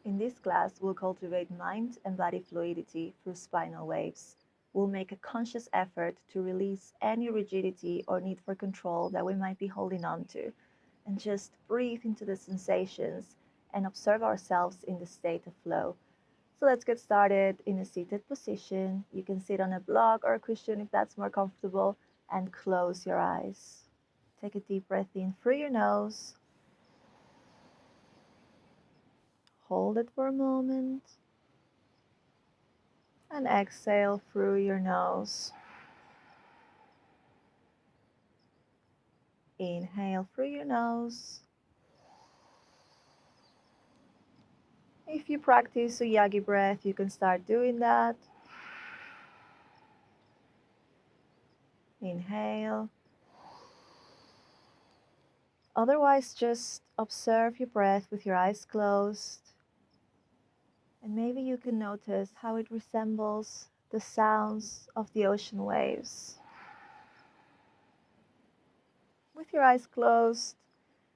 In this class, we'll cultivate mind and body fluidity through spinal waves. We'll make a conscious effort to release any rigidity or need for control that we might be holding on to, and just breathe into the sensations and observe ourselves in the state of flow. So let's get started in a seated position. You can sit on a block or a cushion if that's more comfortable, and close your eyes. Take a deep breath in through your nose. Hold it for a moment. And exhale through your nose. Inhale through your nose. If you practice a yagi breath, you can start doing that. Inhale. Otherwise, just observe your breath with your eyes closed. And maybe you can notice how it resembles the sounds of the ocean waves. With your eyes closed,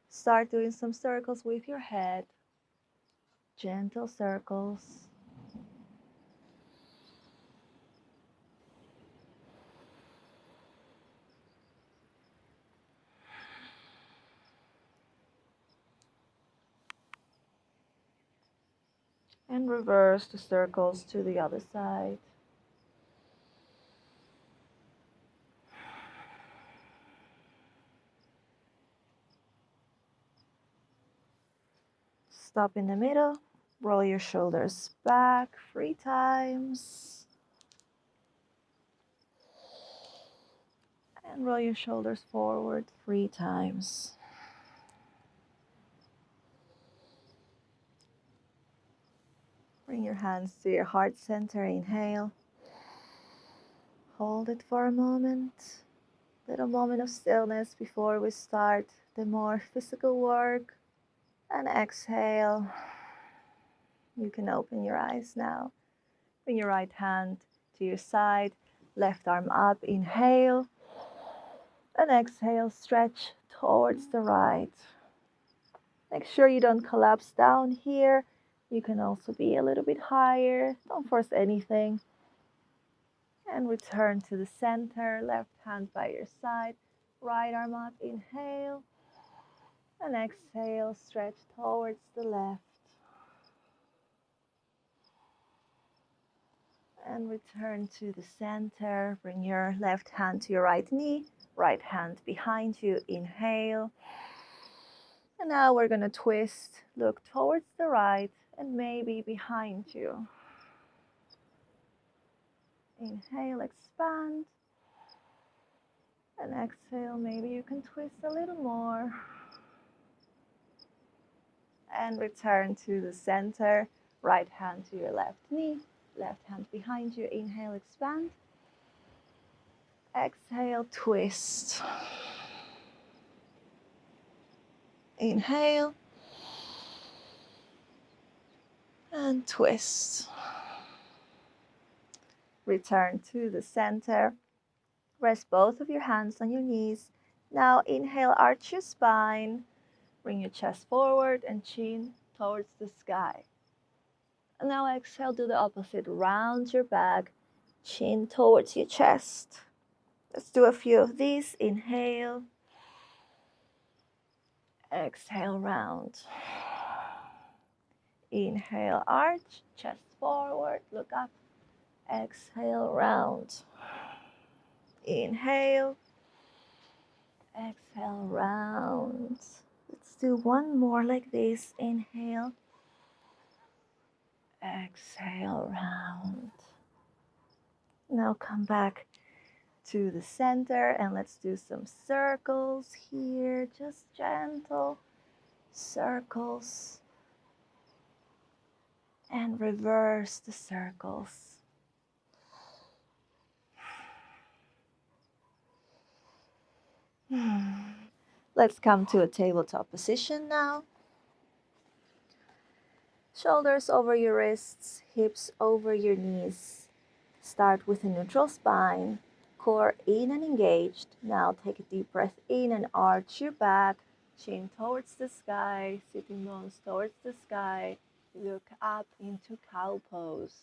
start doing some circles with your head. Gentle circles. And reverse the circles to the other side. Stop in the middle, roll your shoulders back 3 times. And roll your shoulders forward 3 times. Bring your hands to your heart center, inhale. Hold it for a moment. Little moment of stillness before we start the more physical work. And exhale. You can open your eyes now. Bring your right hand to your side, left arm up, inhale. And exhale, stretch towards the right. Make sure you don't collapse down here. You can also be a little bit higher. Don't force anything. And return to the center, left hand by your side, right arm up, inhale. And exhale, stretch towards the left. And return to the center. Bring your left hand to your right knee, right hand behind you, inhale. And now we're going to twist, look towards the right and maybe behind you. Inhale, expand. And exhale, maybe you can twist a little more. And return to the center, right hand to your left knee, left hand behind you. Inhale, expand. Exhale, twist. Inhale. And twist. Return to the center. Rest both of your hands on your knees. Now inhale, arch your spine. Bring your chest forward and chin towards the sky. And now exhale, do the opposite. Round your back, chin towards your chest. Let's do a few of these. Inhale. Exhale, round. Inhale, arch, chest forward, look up. Exhale, round. Inhale. Exhale, round. Let's do one more like this. Inhale. Exhale, round. Now come back to the center and let's do some circles here. Just gentle circles. And reverse the circles. Let's come to a tabletop position now. Shoulders over your wrists, hips over your knees. Start with a neutral spine, core in and engaged. Now take a deep breath in and arch your back, chin towards the sky, sitting bones towards the sky. look up into cow pose.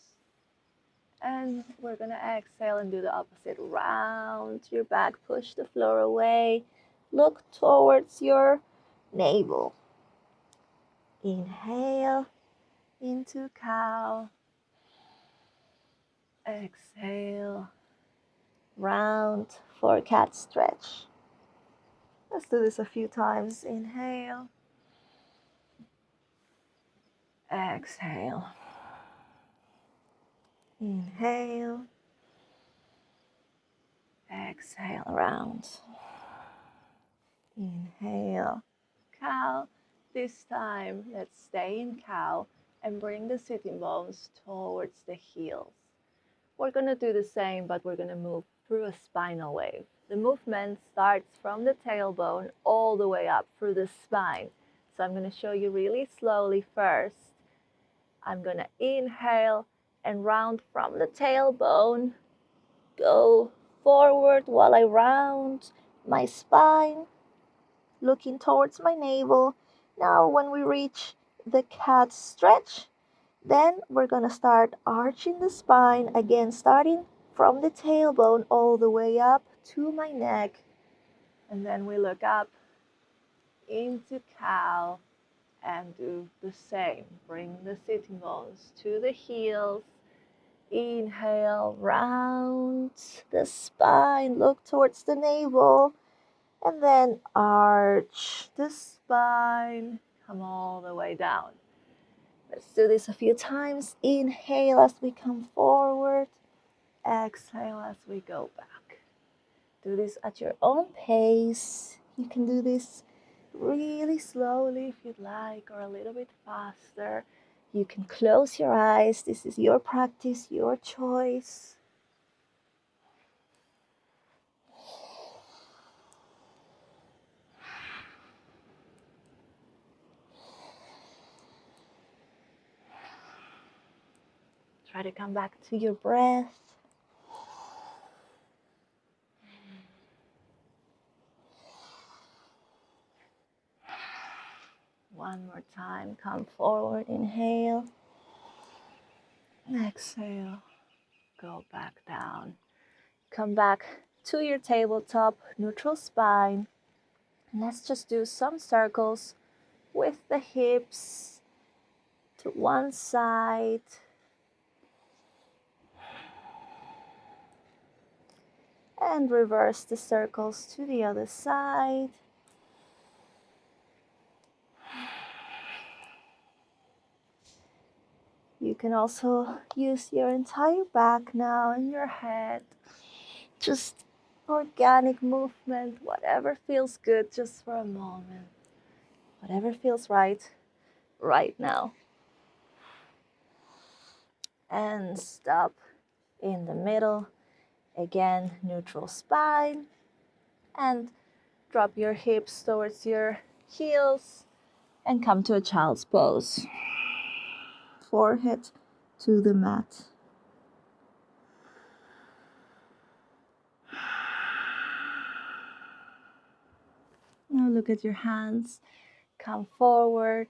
And we're gonna exhale and do the opposite. Round your back, push the floor away. Look towards your navel. Inhale into cow. Exhale, round for cat stretch. Let's do this a few times. Inhale, exhale, inhale, exhale, round. Inhale, cow. This time, let's stay in cow and bring the sitting bones towards the heels. We're going to do the same, but we're going to move through a spinal wave. The movement starts from the tailbone all the way up through the spine. So I'm going to show you really slowly first. I'm going to inhale and round from the tailbone. Go forward while I round my spine, looking towards my navel. Now when we reach the cat stretch, then we're going to start arching the spine, again starting from the tailbone all the way up to my neck. And then we look up into cow and do the same. Bring the sitting bones to the heels. Inhale, round the spine, look towards the navel. And then arch the spine, come all the way down. Let's do this a few times. Inhale as we come forward. Exhale as we go back. Do this at your own pace. You can do this really slowly if you'd like, or a little bit faster. You can close your eyes. This is your practice, your choice. Try to come back to your breath. One more time, come forward, inhale. Exhale, go back down. Come back to your tabletop, neutral spine. Let's just do some circles with the hips to one side. And reverse the circles to the other side. You can also use your entire back now and your head. Just organic movement, whatever feels good just for a moment. Whatever feels right now. And stop in the middle. Again, neutral spine. And drop your hips towards your heels and come to a child's pose. Forehead to the mat. Now look at your hands. Come forward,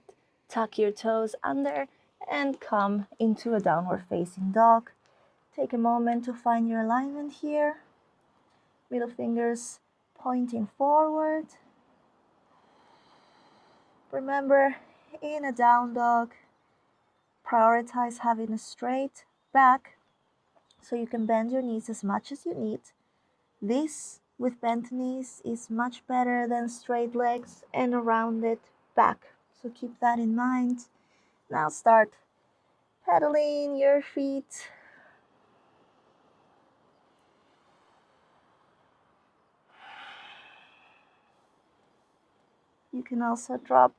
tuck your toes under, and come into a downward facing dog. Take a moment to find your alignment here. Middle fingers pointing forward. Remember, in a down dog, prioritize having a straight back so you can bend your knees as much as you need. This with bent knees is much better than straight legs and a rounded back. So keep that in mind. Now start pedaling your feet. You can also drop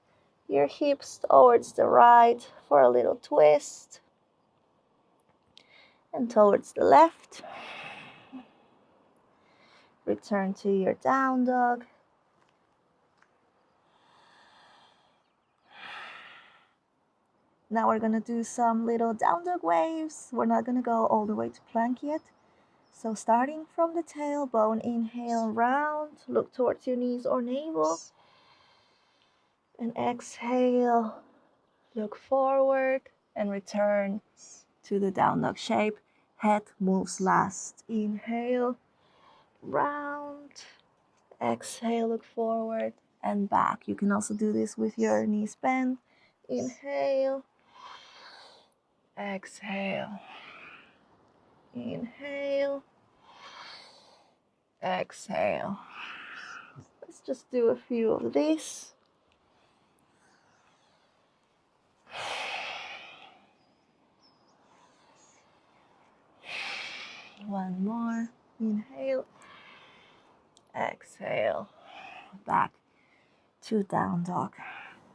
your hips towards the right for a little twist. And towards the left. Return to your down dog. Now we're going to do some little down dog waves. We're not going to go all the way to plank yet. So starting from the tailbone, inhale, round, look towards your knees or navel. And exhale, Look forward and return to the down dog shape. Head moves last. Inhale, round. Exhale, look forward and back. You can also do this with your knees bent. Inhale, exhale, inhale, exhale. Let's just do a few of these. One more. Inhale, exhale, back to down dog.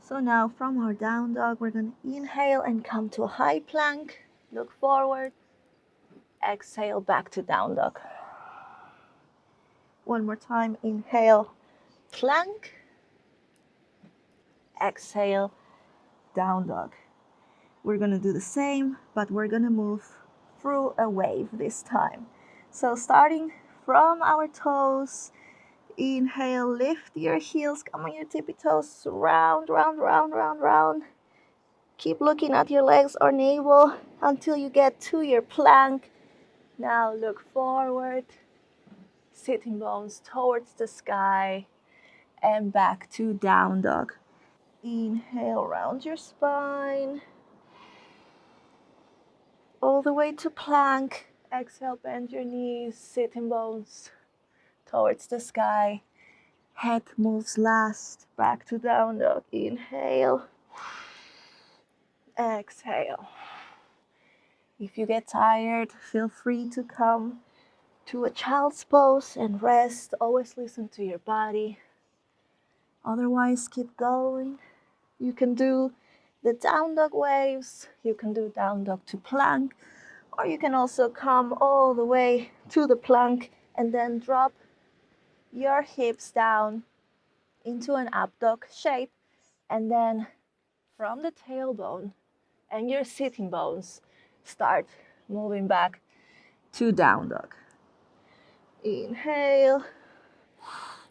So now from our down dog, we're going to inhale and come to a high plank. Look forward. Exhale, back to down dog. One more time. Inhale, plank. Exhale, down dog. We're going to do the same, but we're going to move through a wave this time. So starting from our toes, inhale, lift your heels, come on your tippy toes, round, round, round, round, round. Keep looking at your legs or navel until you get to your plank. Now look forward, sitting bones towards the sky, and back to down dog. Inhale, round your spine, all the way to plank. Exhale, bend your knees, sitting bones towards the sky. Head moves last, back to down dog. Inhale, exhale. If you get tired, feel free to come to a child's pose and rest. Always listen to your body. Otherwise, keep going. You can do the down dog waves. You can do down dog to plank. Or you can also come all the way to the plank and then drop your hips down into an up dog shape. And then from the tailbone and your sitting bones, start moving back to down dog. Inhale.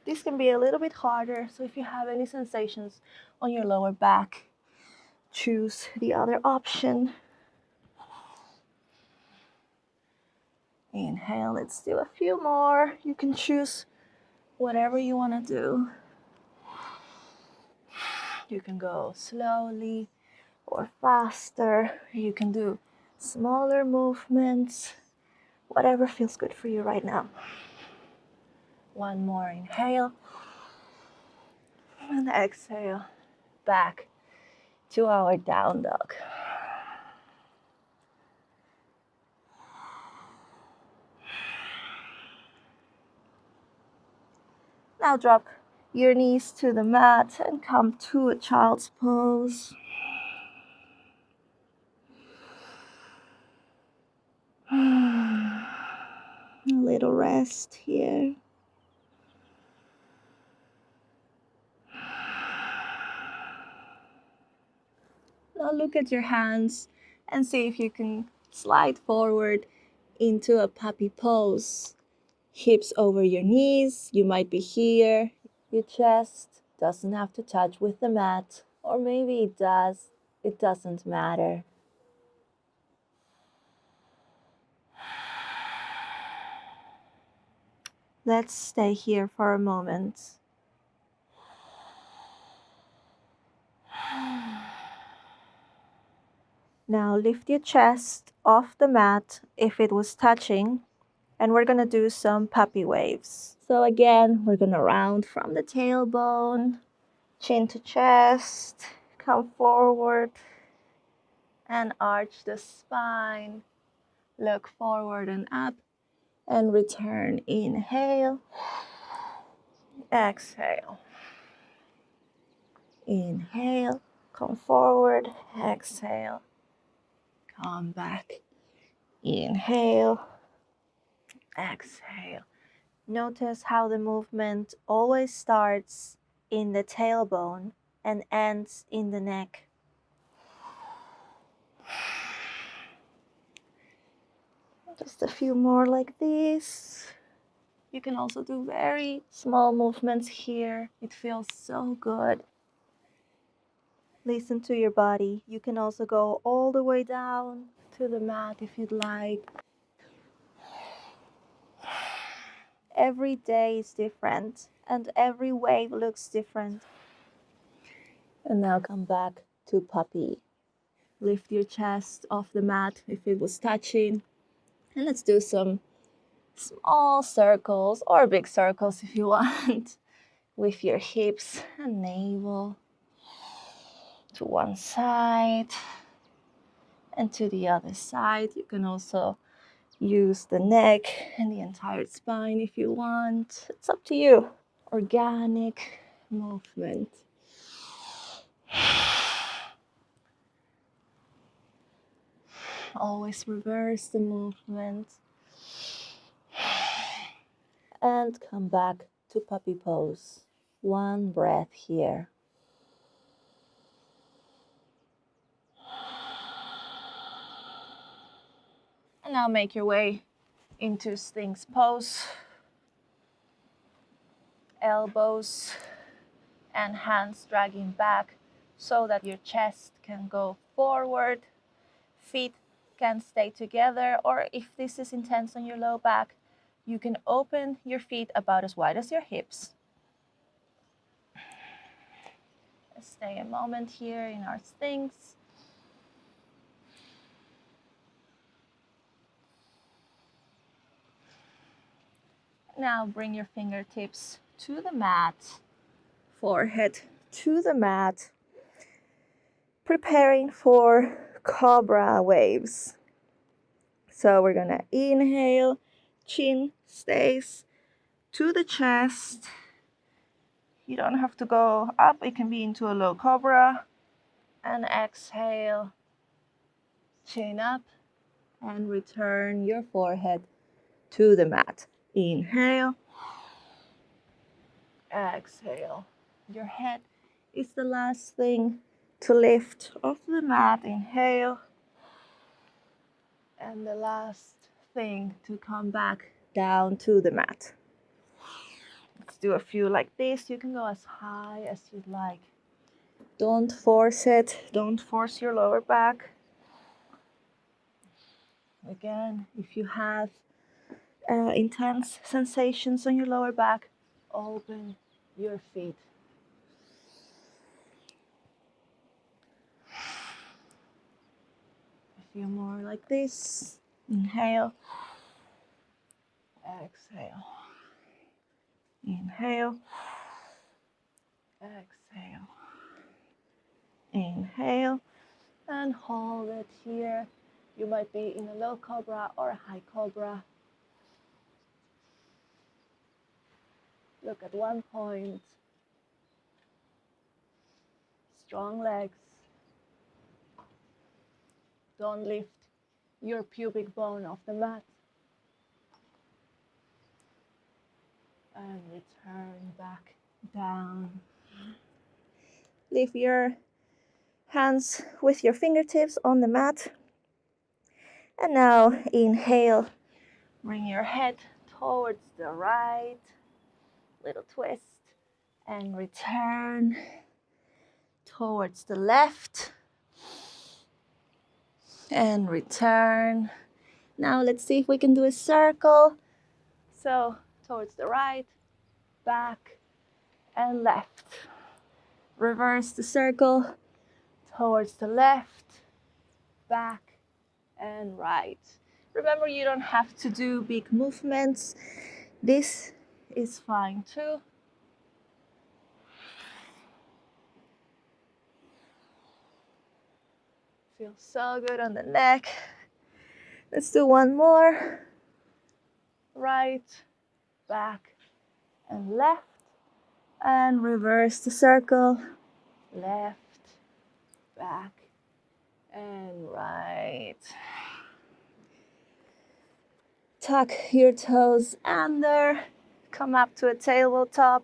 This can be a little bit harder, so if you have any sensations on your lower back, choose the other option. Inhale, let's do a few more. You can choose whatever you want to do. You can go slowly or faster. You can do smaller movements, whatever feels good for you right now. One more inhale. And exhale, back to our down dog. Now drop your knees to the mat and come to a child's pose. A little rest here. Now look at your hands and see if you can slide forward into a puppy pose. Hips over your knees, you might be here. Your chest doesn't have to touch with the mat, or maybe it does. It doesn't matter. Let's stay here for a moment. Now lift your chest off the mat if it was touching, and we're gonna do some puppy waves. So again, we're gonna round from the tailbone, chin to chest, come forward and arch the spine. Look forward and up and return. Inhale, exhale. Inhale, come forward, exhale. Come back. Inhale, exhale. Notice how the movement always starts in the tailbone and ends in the neck. Just a few more like this. You can also do very small movements here. It feels so good. Listen to your body. You can also go all the way down to the mat if you'd like. Every day is different and every wave looks different. And now come back to puppy. Lift your chest off the mat if it was touching. And let's do some small circles or big circles if you want with your hips and navel to one side and to the other side. You can also use the neck and the entire spine if you want. It's up to you. Organic movement. Always reverse the movement. And come back to puppy pose. One breath here. And now make your way into Sphinx pose. Elbows and hands dragging back so that your chest can go forward. Feet can stay together, or if this is intense on your low back, you can open your feet about as wide as your hips. Stay a moment here in our Sphinx. Now bring your fingertips to the mat, forehead to the mat, preparing for Cobra waves. So we're gonna inhale, chin stays to the chest. You don't have to go up, it can be into a low Cobra. And exhale, chin up, and return your forehead to the mat. Inhale, exhale. Your head is the last thing to lift off the mat. Inhale. And the last thing to come back down to the mat. Let's do a few like this. You can go as high as you'd like. Don't force it. Don't force your lower back. Again, if you have intense sensations on your lower back, open your feet. A few more like this. Inhale. Exhale. Inhale. Exhale. Inhale. And hold it here. You might be in a low Cobra or a high Cobra. Look at one point. Strong legs. Don't lift your pubic bone off the mat. And return back down. Leave your hands with your fingertips on the mat. And now inhale. Bring your head towards the right. Little twist. And return towards the left. And return. Now let's see if we can do a circle. So towards the right, back, and left. Reverse the circle towards the left, back, and right. Remember, you don't have to do big movements. This is fine too. Feels so good on the neck. Let's do one more. Right, back, and left. And reverse the circle. Left, back, and right. Tuck your toes under. Come up to a tabletop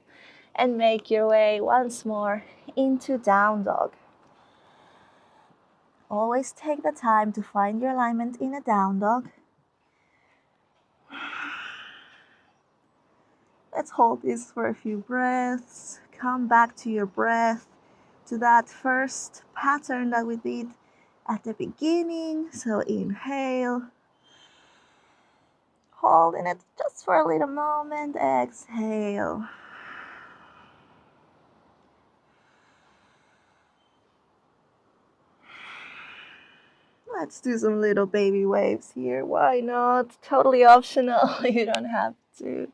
and make your way once more into down dog. Always take the time to find your alignment in a down dog. Let's hold this for a few breaths. Come back to your breath to that first pattern that we did at the beginning. So inhale, holding it just for a little moment. Exhale. Let's do some little baby waves here. Why not? Totally optional. You don't have to.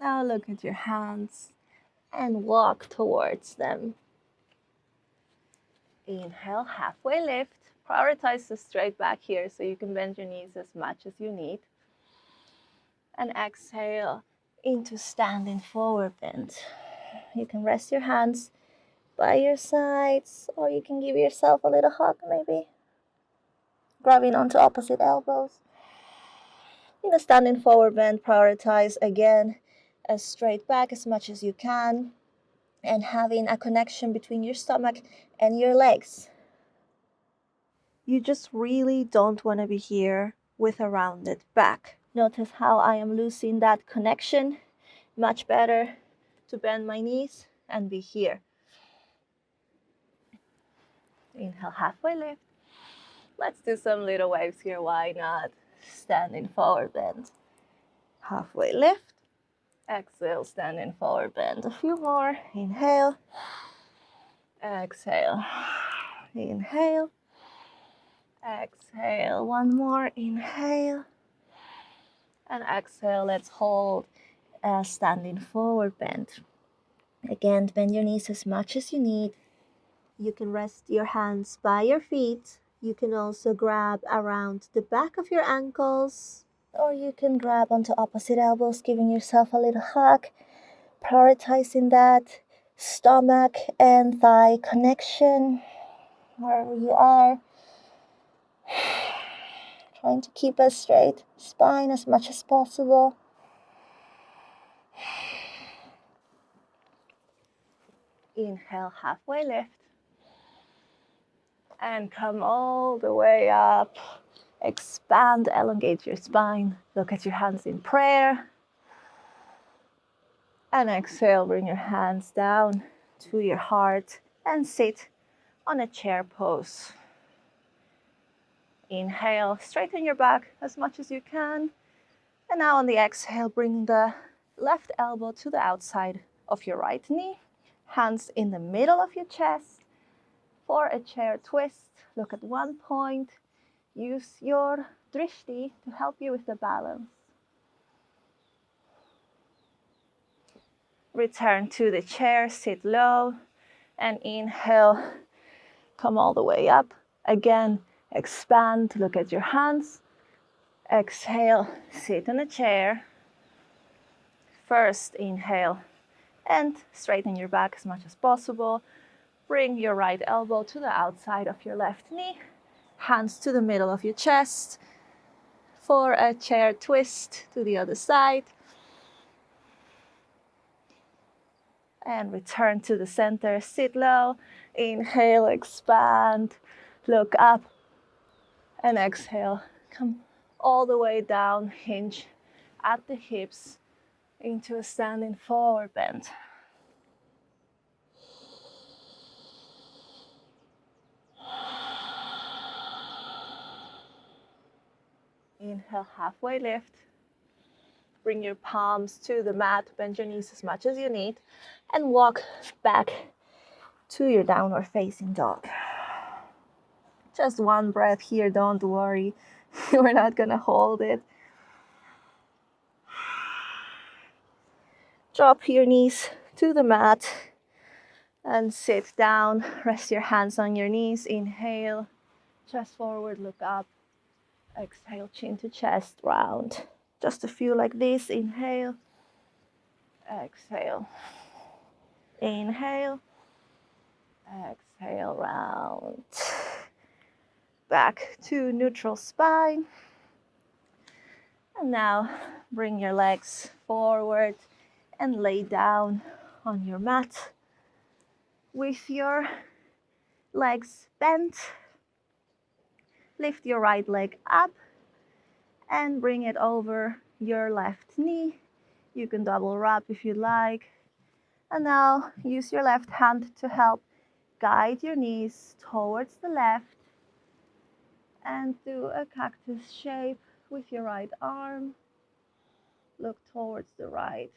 Now look at your hands and walk towards them. Inhale, halfway lift. Prioritize the straight back here so you can bend your knees as much as you need. And exhale into standing forward bend. You can rest your hands by your sides, or you can give yourself a little hug maybe. Grabbing onto opposite elbows. In a standing forward bend, prioritize again a straight back as much as you can and having a connection between your stomach and your legs. You just really don't want to be here with a rounded back. Notice how I am losing that connection. Much better to bend my knees and be here. Inhale, halfway lift. Let's do some little waves here. Why not? Standing forward bend. Halfway lift. Exhale, standing forward bend. A few more. Inhale. Exhale. Inhale. Exhale. One more. Inhale. And exhale. Let's hold a standing forward bend. Again, bend your knees as much as you need. You can rest your hands by your feet. You can also grab around the back of your ankles, or you can grab onto opposite elbows, giving yourself a little hug, prioritizing that stomach and thigh connection wherever you are. Trying to keep a straight spine as much as possible. Inhale, halfway lift. And come all the way up. Expand, elongate your spine. Look at your hands in prayer. And exhale, bring your hands down to your heart and sit on a chair pose. Inhale, straighten your back as much as you can. And now on the exhale, bring the left elbow to the outside of your right knee. Hands in the middle of your chest for a chair twist. Look at one point. Use your drishti to help you with the balance. Return to the chair, sit low, and inhale, come all the way up. Again, expand, look at your hands. Exhale, sit in a chair. First, inhale, and straighten your back as much as possible. Bring your right elbow to the outside of your left knee. Hands to the middle of your chest for a chair twist to the other side. And return to the center, sit low, inhale, expand, look up, and exhale. Come all the way down, hinge at the hips into a standing forward bend. Inhale, halfway lift. Bring your palms to the mat, bend your knees as much as you need, and walk back to your downward facing dog. Just one breath here, don't worry. We're not gonna hold it. Drop your knees to the mat and sit down. Rest your hands on your knees. Inhale, chest forward, look up. Exhale, chin to chest, round. Just a few like this. Inhale, exhale. Inhale, exhale, round. Back to neutral spine. And now bring your legs forward and lay down on your mat with your legs bent. Lift your right leg up and bring it over your left knee. You can double wrap if you like. And now use your left hand to help guide your knees towards the left and do a cactus shape with your right arm. Look towards the right.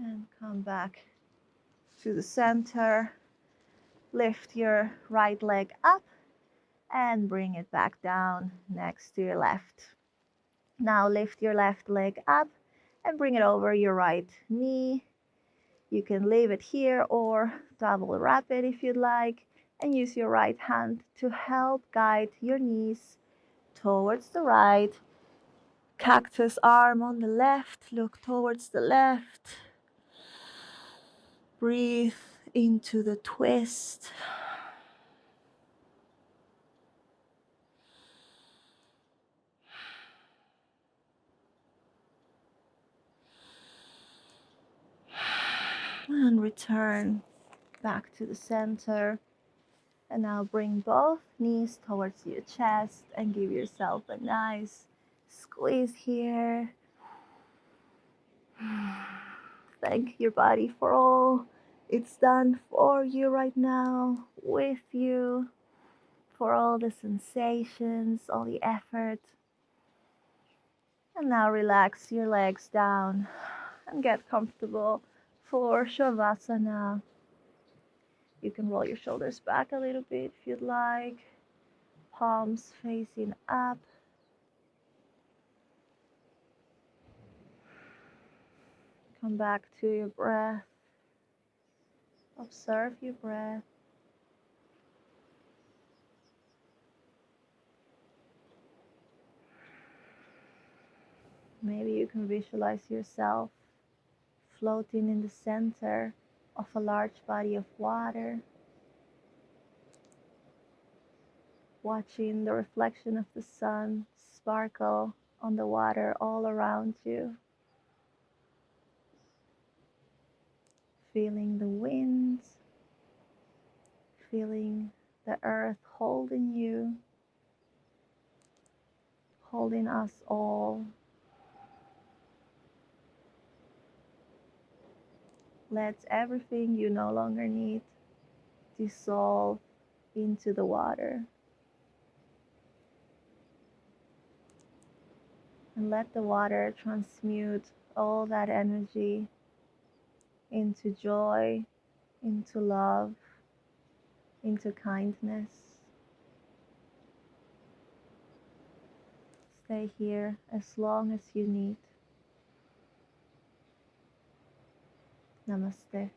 And come back to the center. Lift your right leg up and bring it back down next to your left. Now lift your left leg up and bring it over your right knee. You can leave it here or double wrap it if you'd like, and use your right hand to help guide your knees towards the right. Cactus arm on the left, look towards the left. Breathe into the twist. And return back to the center. And now bring both knees towards your chest and give yourself a nice squeeze here. Thank your body for all it's done for you right now, with you, for all the sensations, all the effort. And now relax your legs down and get comfortable for Savasana. You can roll your shoulders back a little bit if you'd like. Palms facing up. Come back to your breath. Observe your breath. Maybe you can visualize yourself floating in the center of a large body of water, watching the reflection of the sun sparkle on the water all around you, feeling the wind, feeling the earth holding you, holding us all. Let everything you no longer need dissolve into the water. And let the water transmute all that energy into joy, into love, into kindness. Stay here as long as you need. Namaste.